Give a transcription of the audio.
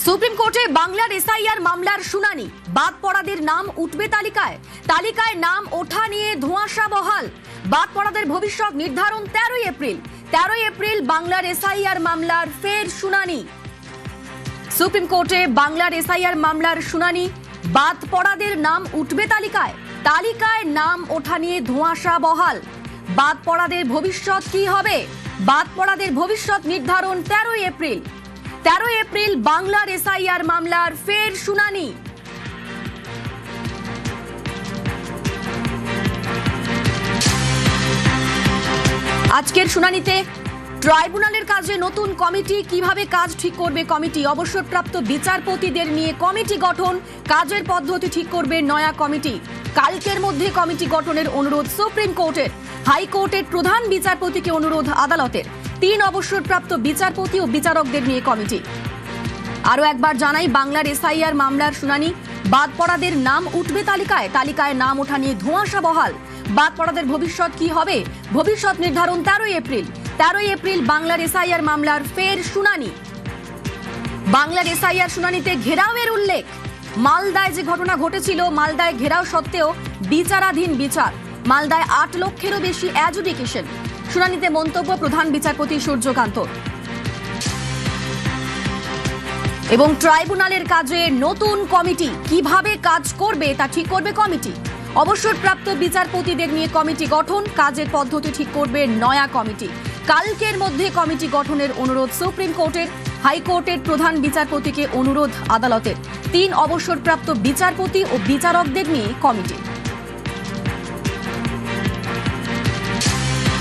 Supreme কোর্টে বাংলার SIR মামলার শুনানি, বাদ পড়াদের নাম উঠবে তালিকায়। তালিকায় নাম ওঠা নিয়ে ধোঁয়াশা বহাল। বাদ পড়াদের ভবিষ্যৎ নির্ধারণ 13 এপ্রিল। 13 এপ্রিল বাংলার এসআইআর মামলার ফের শুনানি। সুপ্রিম কোর্টে বাংলার এসআইআর মামলার শুনানি, বাদ পড়াদের নাম উঠবে তালিকায়। তালিকায় নাম ওঠা নিয়ে ধোঁয়াশা বহাল। বাদ পড়াদের ভবিষ্যৎ কি হবে? বাদ পড়াদের ভবিষ্যৎ নির্ধারণ 13 এপ্রিল। 13 এপ্রিল বাংলার এসআইআর মামলার ফের শুনানি। আজকের শুনানিতে ট্রাইব্যুনালের কাজে নতুন কমিটি, কিভাবে কাজ ঠিক করবে কমিটি, অবসরপ্রাপ্ত বিচারপতিদের নিয়ে কমিটি গঠন, কাজের পদ্ধতি ঠিক করবে নয়া কমিটি। কালকের মধ্যে কমিটি গঠনের অনুরোধ সুপ্রিম কোর্টের। হাইকোর্টের প্রধান বিচারপতিকে অনুরোধ আদালতের। 3 অবসরপ্রাপ্ত বিচারপতি ও বিচারকদের নিয়ে কমিটি। আরো একবার জানাই, বাংলার এসআইআর মামলার শুনানি, বাদ পড়াদের নাম উঠবে তালিকায়। তালিকায় নাম ওঠা নিয়ে ধোঁয়াশা বহাল। বাদ পড়াদের ভবিষ্যৎ কি হবে? ভবিষ্যৎ নির্ধারণ 13 এপ্রিল। 13 এপ্রিল বাংলার এসআইআর মামলার ফের শুনানি। বাংলার এসআইআর শুনানিতে ঘেরাওয়ের উল্লেখ। মালদায় যে ঘটনা ঘটেছিল, মালদায় ঘেরাও সত্ত্বেও বিচারাধীন বিচার। মালদায় 8 লক্ষেরও বেশি অ্যাডজুডিকেশন। শুনানিতে মন্তব্য প্রধান বিচারপতি সূর্যকান্ত। এবং ট্রাইব্যুনালের কাজে নতুন কমিটি, কিভাবে কাজ করবে তা ঠিক করবে কমিটি। অবসরপ্রাপ্ত বিচারপতিদের নিয়ে কমিটি গঠন, কাজের পদ্ধতি ঠিক করবে নয়া কমিটি। কালকের মধ্যে কমিটি গঠনের অনুরোধ সুপ্রিম কোর্টের। হাইকোর্টের প্রধান বিচারপতিকে অনুরোধ আদালতের। 3 অবসরপ্রাপ্ত বিচারপতি ও বিচারকদের নিয়ে কমিটি।